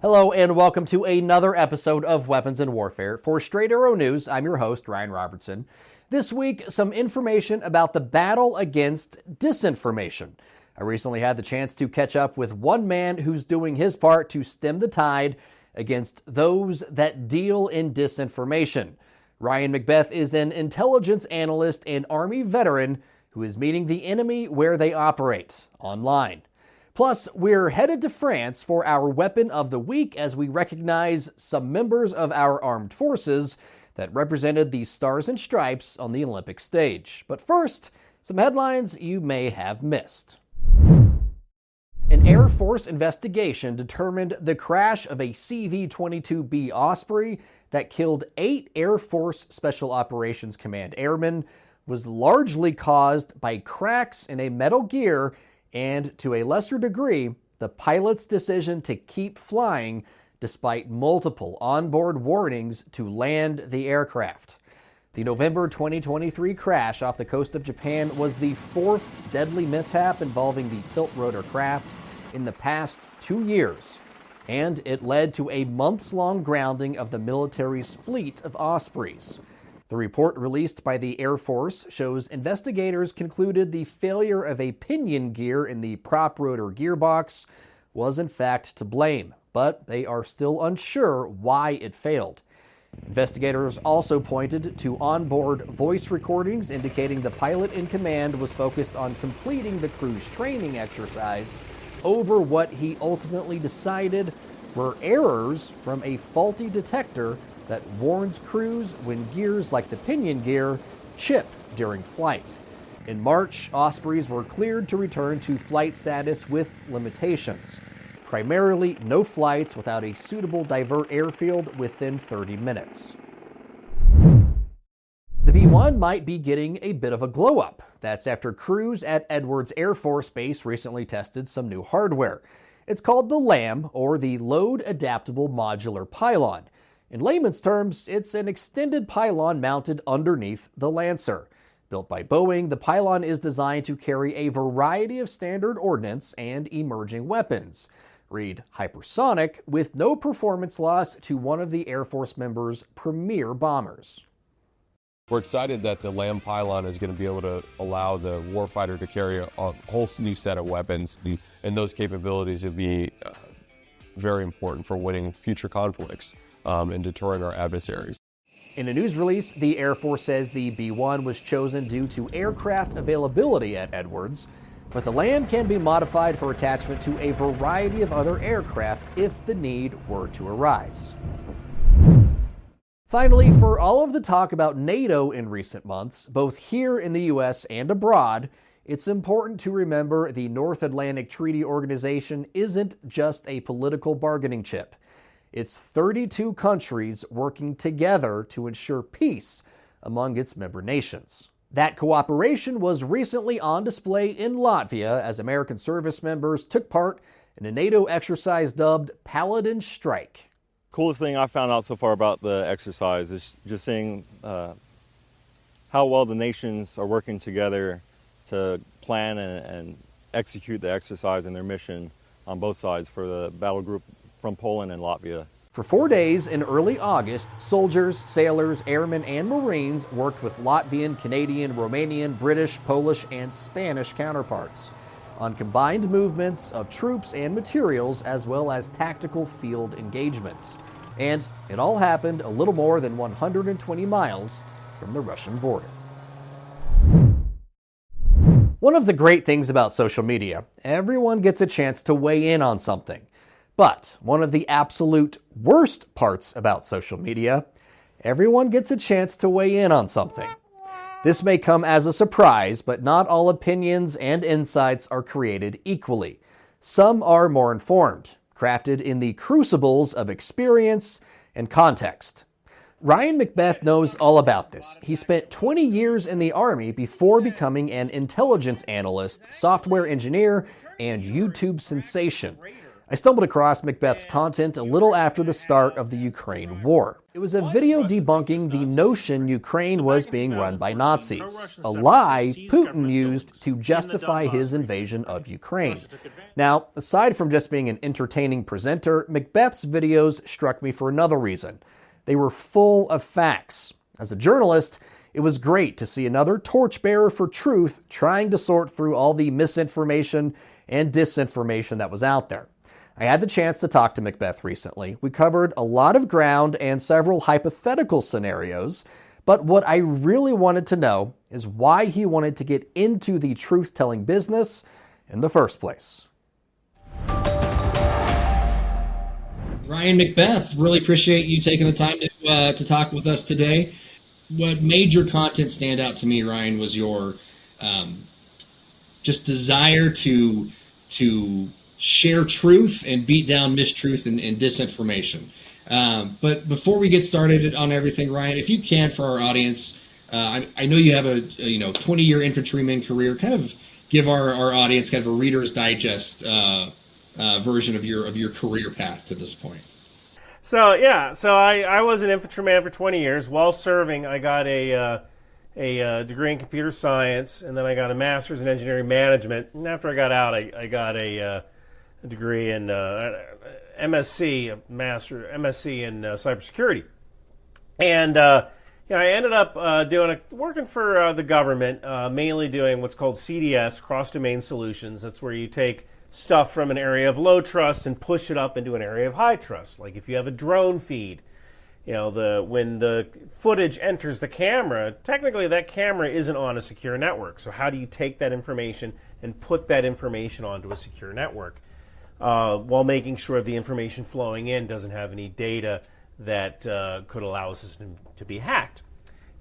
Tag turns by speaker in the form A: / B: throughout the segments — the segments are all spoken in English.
A: Hello and welcome to another episode of Weapons and Warfare. For Straight Arrow News, I'm your host, Ryan Robertson. This week, some information about the battle against disinformation. I recently had the chance to catch up with one man who's doing his part to stem the tide against those that deal in disinformation. Ryan McBeth is an intelligence analyst and Army veteran who is meeting the enemy where they operate, online. Plus, we're headed to France for our Weapon of the Week as we recognize some members of our armed forces that represented the Stars and Stripes on the Olympic stage. But first, some headlines you may have missed. An Air Force investigation determined the crash of a CV-22B Osprey that killed 8 Air Force Special Operations Command airmen was largely caused by cracks in a metal gear and, to a lesser degree, the pilot's decision to keep flying despite multiple onboard warnings to land the aircraft. The November 2023 crash off the coast of Japan was the 4th deadly mishap involving the tilt-rotor craft in the past 2 years, and it led to a months-long grounding of the military's fleet of Ospreys. The report released by the Air Force shows investigators concluded the failure of a pinion gear in the prop rotor gearbox was in fact to blame, but they are still unsure why it failed. Investigators also pointed to onboard voice recordings indicating the pilot in command was focused on completing the crew's training exercise over what he ultimately decided were errors from a faulty detector that warns crews when gears like the pinion gear chip during flight. In March, Ospreys were cleared to return to flight status with limitations, primarily no flights without a suitable divert airfield within 30 minutes. The B-1 might be getting a bit of a glow-up. That's after crews at Edwards Air Force Base recently tested some new hardware. It's called the LAM, or the Load Adaptable Modular Pylon. In layman's terms, it's an extended pylon mounted underneath the Lancer. Built by Boeing, the pylon is designed to carry a variety of standard ordnance and emerging weapons. Read hypersonic, with no performance loss to one of the Air Force members' premier bombers.
B: We're excited that the LAM pylon is going to be able to allow the warfighter to carry a whole new set of weapons, and those capabilities will be very important for winning future conflicts and deterring our adversaries.
A: In a news release, the Air Force says the B-1 was chosen due to aircraft availability at Edwards, but the LAM can be modified for attachment to a variety of other aircraft if the need were to arise. Finally, for all of the talk about NATO in recent months, both here in the U.S. and abroad, it's important to remember the North Atlantic Treaty Organization isn't just a political bargaining chip. It's 32 countries working together to ensure peace among its member nations. That cooperation was recently on display in Latvia as American service members took part in a NATO exercise dubbed Paladin Strike.
C: Coolest thing I found out so far about the exercise is just seeing how well the nations are working together to plan and execute the exercise and their mission on both sides for the battle group from Poland and Latvia.
A: For 4 days in early August, soldiers, sailors, airmen, and Marines worked with Latvian, Canadian, Romanian, British, Polish, and Spanish counterparts on combined movements of troops and materials as well as tactical field engagements. And it all happened a little more than 120 miles from the Russian border. One of the great things about social media, everyone gets a chance to weigh in on something. But one of the absolute worst parts about social media, everyone gets a chance to weigh in on something. This may come as a surprise, but not all opinions and insights are created equally. Some are more informed, crafted in the crucibles of experience and context. Ryan McBeth knows all about this. He spent 20 years in the Army before becoming an intelligence analyst, software engineer, and YouTube sensation. I stumbled across McBeth's content a little after the start of the Ukraine war. It was a video debunking the notion Ukraine was being run by Nazis, a lie Putin used to justify his invasion of Ukraine. Now, aside from just being an entertaining presenter, McBeth's videos struck me for another reason. They were full of facts. As a journalist, it was great to see another torchbearer for truth trying to sort through all the misinformation and disinformation that was out there. I had the chance to talk to McBeth recently. We covered a lot of ground and several hypothetical scenarios, but what I really wanted to know is why he wanted to get into the truth-telling business in the first place.
D: Ryan McBeth, really appreciate you taking the time to talk with us today. What made your content stand out to me, Ryan, was your just desire to share truth and beat down mistruth and disinformation. But before we get started on everything, Ryan, if you can, for our audience, I know you have a 20-year infantryman career. Kind of give our audience kind of a Reader's Digest version of your career path to this point.
E: So I was an infantryman for 20 years. While serving, I got a degree in computer science, and then I got a master's in engineering management. And after I got out, I got a degree in MSc in cybersecurity. And I ended up working for the government, mainly doing what's called CDS, cross-domain solutions. That's where you take stuff from an area of low trust and push it up into an area of high trust. Like if you have a drone feed, when the footage enters the camera, technically that camera isn't on a secure network. So how do you take that information and put that information onto a secure network while making sure the information flowing in doesn't have any data that could allow a system to be hacked?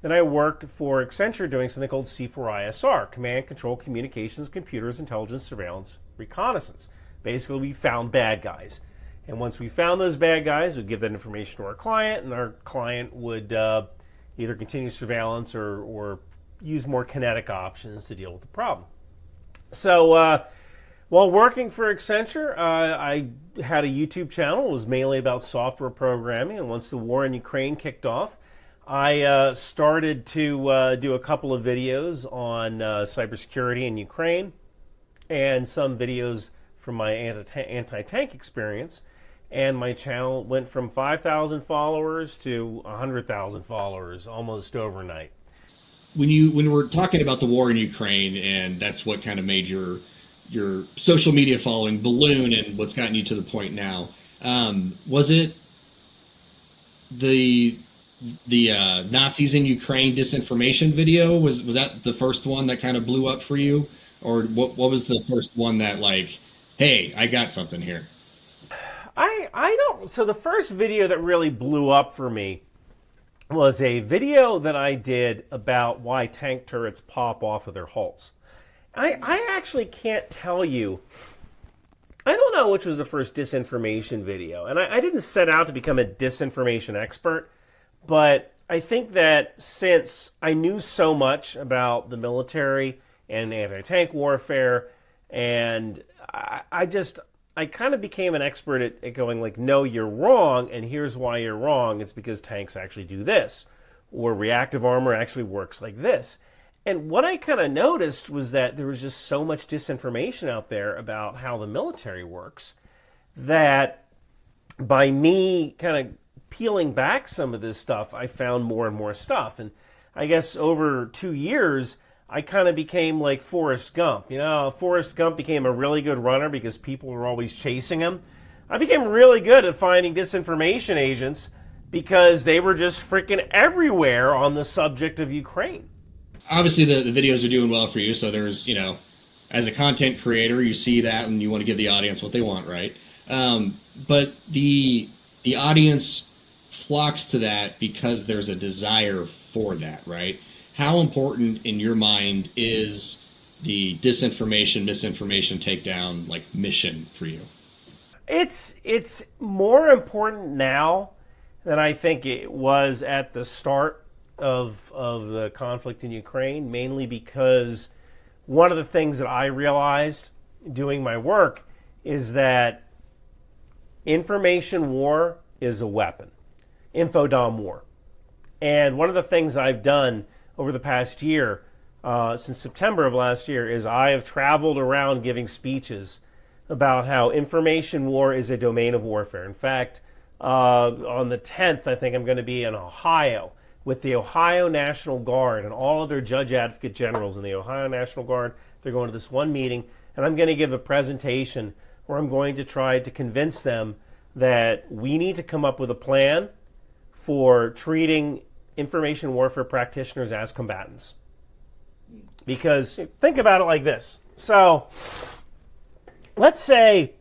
E: Then I worked for Accenture doing something called C4ISR, Command, Control, Communications, Computers, Intelligence, Surveillance, Reconnaissance. Basically, we found bad guys. And once we found those bad guys, we'd give that information to our client, and our client would either continue surveillance or use more kinetic options to deal with the problem. So while working for Accenture, I had a YouTube channel. It was mainly about software programming, and once the war in Ukraine kicked off, I started to do a couple of videos on cybersecurity in Ukraine and some videos from my anti-tank experience. And my channel went from 5,000 followers to 100,000 followers almost overnight.
D: When we're talking about the war in Ukraine, and that's what kind of made your social media following balloon and what's gotten you to the point now, was it the Nazis in Ukraine disinformation video? Was that the first one that kind of blew up for you? Or what was the first one that, like, hey, I got something here?
E: I don't. So the first video that really blew up for me was a video that I did about why tank turrets pop off of their hulls. I actually can't tell you. I don't know which was the first disinformation video. And I didn't set out to become a disinformation expert, but I think that since I knew so much about the military and anti-tank warfare, and I kind of became an expert at going like, no, you're wrong, and here's why you're wrong. It's because tanks actually do this, or reactive armor actually works like this. And what I kind of noticed was that there was just so much disinformation out there about how the military works that by me kind of peeling back some of this stuff, I found more and more stuff. And I guess over 2 years, I kind of became like Forrest Gump. Forrest Gump became a really good runner because people were always chasing him. I became really good at finding disinformation agents because they were just freaking everywhere on the subject of Ukraine.
D: Obviously, the videos are doing well for you, so there's, as a content creator, you see that and you want to give the audience what they want, right? But the audience flocks to that because there's a desire for that, right? How important in your mind is the disinformation, misinformation takedown mission for you?
E: It's more important now than I think it was at the start of the conflict in Ukraine, mainly because one of the things that I realized doing my work is that Information war is a weapon. Infodom war. And one of the things I've done over the past year, since September of last year, is I have traveled around giving speeches about how information war is a domain of warfare. In fact, on the 10th, I think I'm going to be in Ohio with the Ohio National Guard and all of their judge advocate generals in the Ohio National Guard. They're going to this one meeting, and I'm going to give a presentation where I'm going to try to convince them that we need to come up with a plan for treating information warfare practitioners as combatants. Because think about it like this. So let's say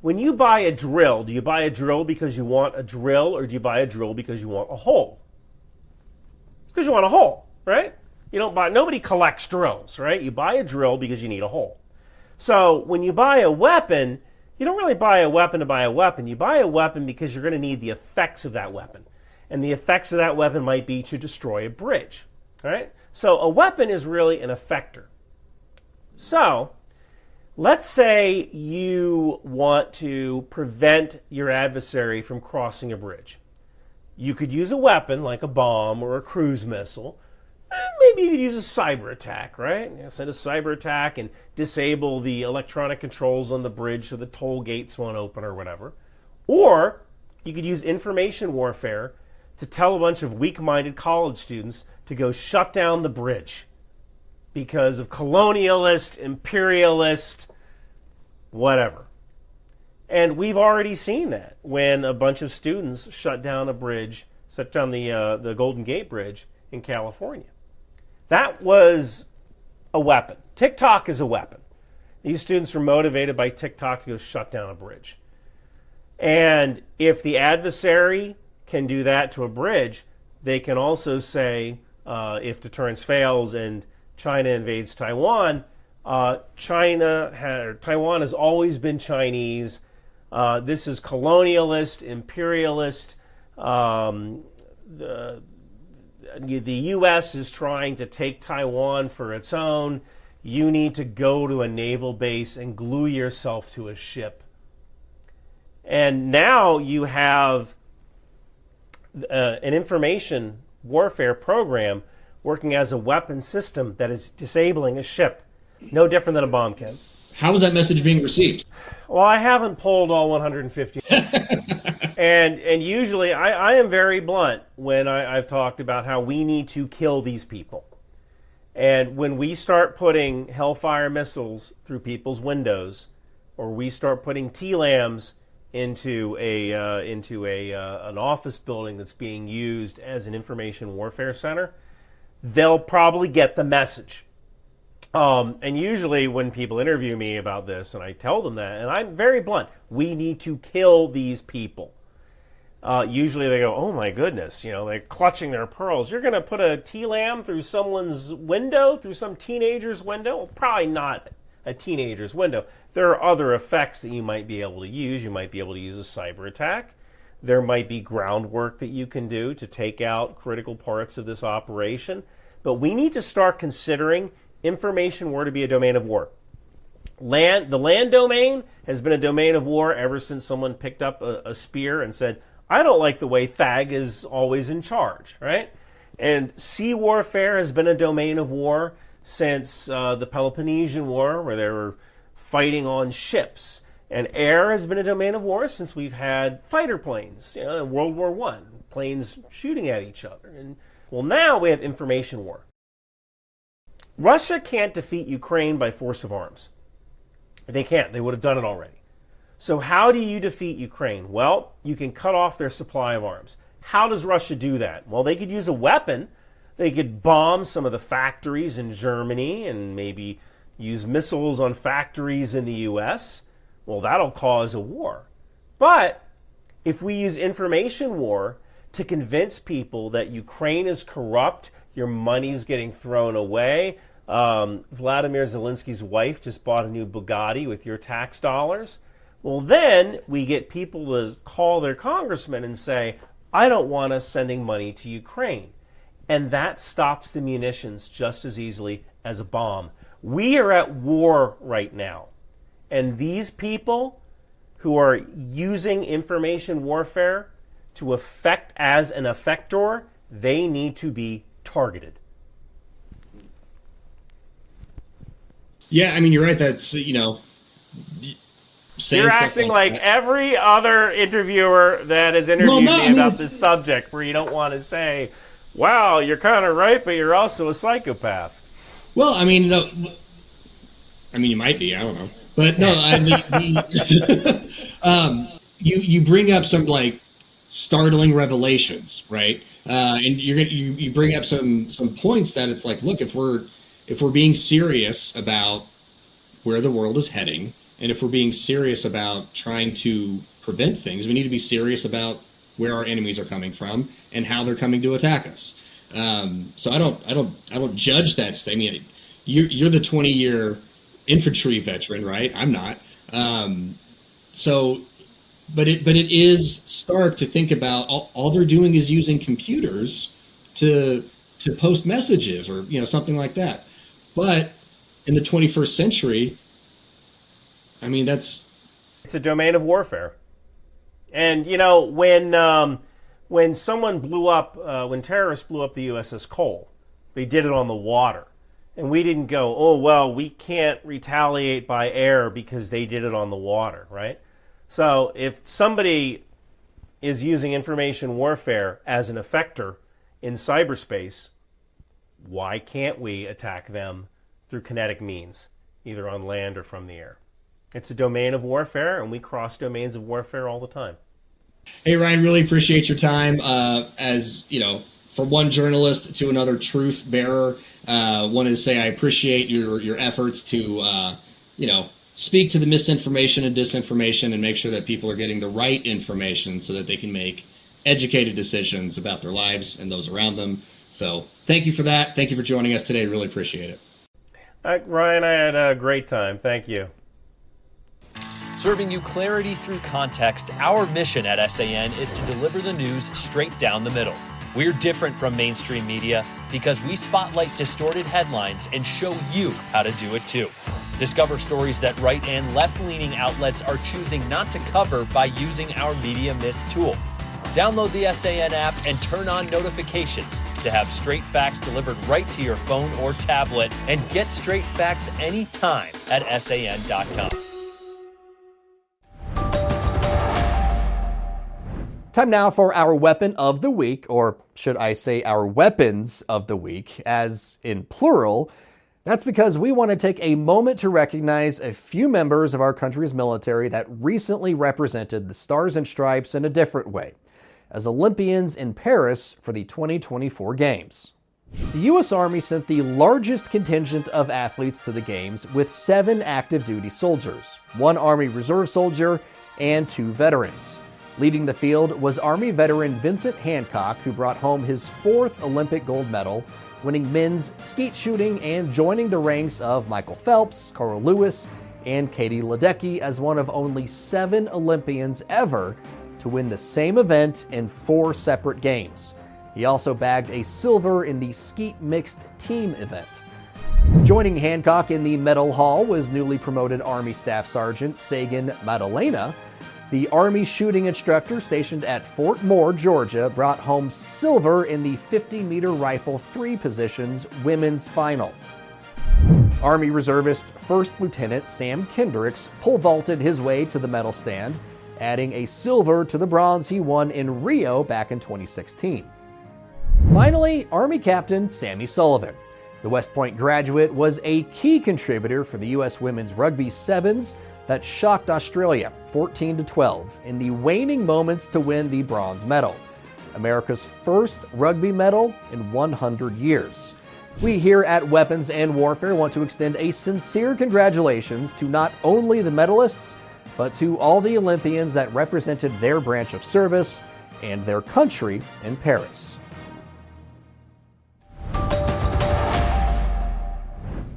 E: when you buy a drill, do you buy a drill because you want a drill, or do you buy a drill because you want a hole? It's because you want a hole, right? Nobody collects drills, right? You buy a drill because you need a hole. So when you buy a weapon, you don't really buy a weapon to buy a weapon. You buy a weapon because you're going to need the effects of that weapon. And the effects of that weapon might be to destroy a bridge, right? So a weapon is really an effector. So let's say you want to prevent your adversary from crossing a bridge. You could use a weapon like a bomb or a cruise missile. Maybe you could use a cyber attack, right? Send a cyber attack and disable the electronic controls on the bridge so the toll gates won't open or whatever. Or you could use information warfare to tell a bunch of weak-minded college students to go shut down the bridge because of colonialist, imperialist, whatever. And we've already seen that when a bunch of students shut down the Golden Gate Bridge in California. That was a weapon. TikTok is a weapon. These students were motivated by TikTok to go shut down a bridge. And if the adversary can do that to a bridge, they can also say, if deterrence fails and China invades Taiwan, Taiwan has always been Chinese. This is colonialist, imperialist. The U.S. is trying to take Taiwan for its own. You need to go to a naval base and glue yourself to a ship. And now you have an information warfare program working as a weapon system that is disabling a ship. No different than a bomb, Ken.
D: How is that message being received?
E: Well, I haven't polled all 150. And usually I am very blunt when I've talked about how we need to kill these people. And when we start putting Hellfire missiles through people's windows, or we start putting TLAMs into an office building that's being used as an information warfare center, they'll probably get the message. And usually when people interview me about this, and I tell them that, and I'm very blunt, we need to kill these people. Usually they go, oh my goodness, they're clutching their pearls. You're going to put a TLAM through someone's window, through some teenager's window? Well, probably not a teenager's window. There are other effects that you might be able to use. You might be able to use a cyber attack. There might be groundwork that you can do to take out critical parts of this operation. But we need to start considering information war to be a domain of war. The land domain has been a domain of war ever since someone picked up a spear and said, I don't like the way Thag is always in charge, right? And sea warfare has been a domain of war since the Peloponnesian War, where they were fighting on ships. And air has been a domain of war since we've had fighter planes, in World War I, planes shooting at each other. And well, now we have information war. Russia can't defeat Ukraine by force of arms. They can't. They would have done it already. So how do you defeat Ukraine? Well, you can cut off their supply of arms. How does Russia do that? Well, they could use a weapon. They could bomb some of the factories in Germany and maybe use missiles on factories in the U.S. Well, that'll cause a war. But if we use information war to convince people that Ukraine is corrupt, your money's getting thrown away, Vladimir Zelensky's wife just bought a new Bugatti with your tax dollars, well, then we get people to call their congressman and say, I don't want us sending money to Ukraine. And that stops the munitions just as easily as a bomb. We are at war right now. And these people who are using information warfare to affect as an effector, they need to be targeted.
D: Yeah, I mean, you're right. That's,
E: You're acting like every other interviewer that has interviewed me about this subject, where you don't want to say, wow, you're kind of right, but you're also a psychopath.
D: Well, I mean, you might be. I don't know. But no, you bring up some like startling revelations, right? And you bring up some points that it's like, look, if we're being serious about where the world is heading, and if we're being serious about trying to prevent things, we need to be serious about where our enemies are coming from and how they're coming to attack us. So I don't judge that. I mean, you're the 20-year infantry veteran, right? I'm not. But it is stark to think about all they're doing is using computers to post messages or something like that. But in the 21st century, I mean, it's
E: a domain of warfare. And when someone blew up, when terrorists blew up the USS Cole, they did it on the water. And we didn't go, oh, well, we can't retaliate by air because they did it on the water, right? So if somebody is using information warfare as an effector in cyberspace, why can't we attack them through kinetic means, either on land or from the air? It's a domain of warfare, and we cross domains of warfare all the time.
D: Hey, Ryan, really appreciate your time. As from one journalist to another truth bearer, wanted to say I appreciate your efforts to speak to the misinformation and disinformation and make sure that people are getting the right information so that they can make educated decisions about their lives and those around them. So thank you for that. Thank you for joining us today. Really appreciate it.
E: Ryan, I had a great time. Thank you.
F: Serving you clarity through context, our mission at SAN is to deliver the news straight down the middle. We're different from mainstream media because we spotlight distorted headlines and show you how to do it too. Discover stories that right and left-leaning outlets are choosing not to cover by using our Media Mist tool. Download the SAN app and turn on notifications to have straight facts delivered right to your phone or tablet, and get straight facts anytime at SAN.com.
A: Time now for our weapon of the week, or should I say our weapons of the week, as in plural. That's because we want to take a moment to recognize a few members of our country's military that recently represented the Stars and Stripes in a different way, as Olympians in Paris for the 2024 Games. The U.S. Army sent the largest contingent of athletes to the Games with 7 active duty soldiers, 1 Army Reserve soldier, and 2 veterans. Leading the field was Army veteran Vincent Hancock, who brought home his 4th Olympic gold medal, winning men's skeet shooting and joining the ranks of Michael Phelps, Carl Lewis, and Katie Ledecky as one of only 7 Olympians ever to win the same event in 4 separate games. He also bagged a silver in the skeet mixed team event. Joining Hancock in the medal hall was newly promoted Army Staff Sergeant Sagan Madalena. The Army shooting instructor stationed at Fort Moore, Georgia, brought home silver in the 50-meter rifle 3 positions women's final. Army Reservist First Lieutenant Sam Kendricks pole vaulted his way to the medal stand, adding a silver to the bronze he won in Rio back in 2016. Finally, Army Captain Sammy Sullivan. The West Point graduate was a key contributor for the U.S. women's rugby sevens that shocked Australia 14-12 in the waning moments to win the bronze medal, America's first rugby medal in 100 years. We here at Weapons and Warfare want to extend a sincere congratulations to not only the medalists, but to all the Olympians that represented their branch of service and their country in Paris.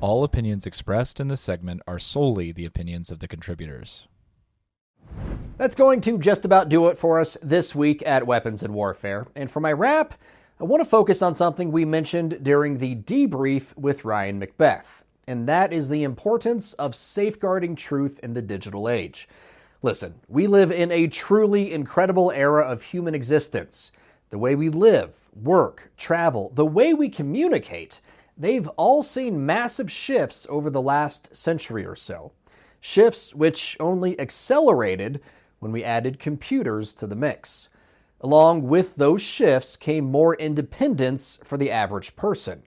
G: All opinions expressed in this segment are solely the opinions of the contributors.
A: That's going to just about do it for us this week at Weapons and Warfare. And for my wrap, I want to focus on something we mentioned during the debrief with Ryan McBeth. and that is the importance of safeguarding truth in the digital age. Listen, we live in a truly incredible era of human existence. The way we live, work, travel, the way we communicate, they've all seen massive shifts over the last century or so. Shifts which only accelerated when we added computers to the mix. Along with those shifts came more independence for the average person,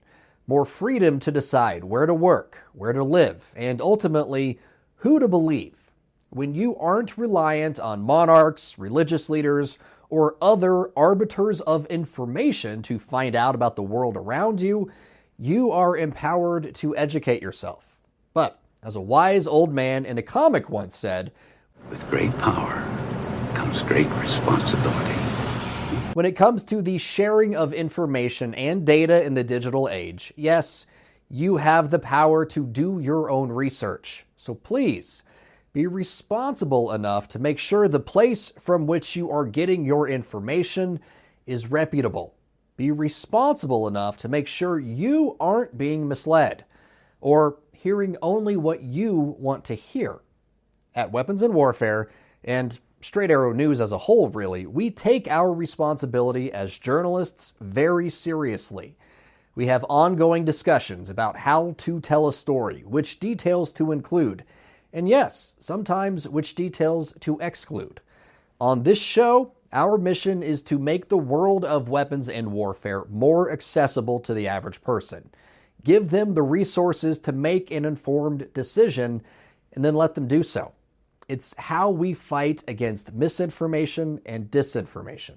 A: more freedom to decide where to work, where to live, and ultimately, who to believe. When you aren't reliant on monarchs, religious leaders, or other arbiters of information to find out about the world around you, you are empowered to educate yourself. But, as a wise old man in a comic once said,
H: "With great power comes great responsibility."
A: When it comes to the sharing of information and data in the digital age, yes, you have the power to do your own research. So please, be responsible enough to make sure the place from which you are getting your information is reputable. Be responsible enough to make sure you aren't being misled or hearing only what you want to hear. At Weapons and Warfare, and Straight Arrow News as a whole really, we take our responsibility as journalists very seriously. We have ongoing discussions about how to tell a story, which details to include, and yes, sometimes which details to exclude. On this show, our mission is to make the world of weapons and warfare more accessible to the average person. Give them the resources to make an informed decision, and then let them do so. It's how we fight against misinformation and disinformation.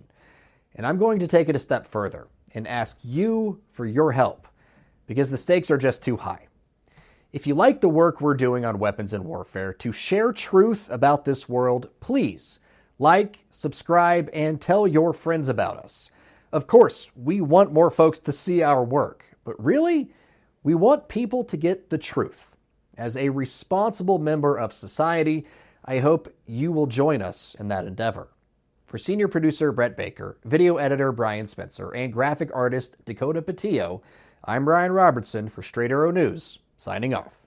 A: And I'm going to take it a step further and ask you for your help, because the stakes are just too high. If you like the work we're doing on Weapons and Warfare to share truth about this world, please like, subscribe, and tell your friends about us. Of course, we want more folks to see our work, but really, we want people to get the truth. As a responsible member of society, I hope you will join us in that endeavor. For senior producer Brett Baker, video editor Brian Spencer, and graphic artist Dakota Patillo, I'm Ryan Robertson for Straight Arrow News, signing off.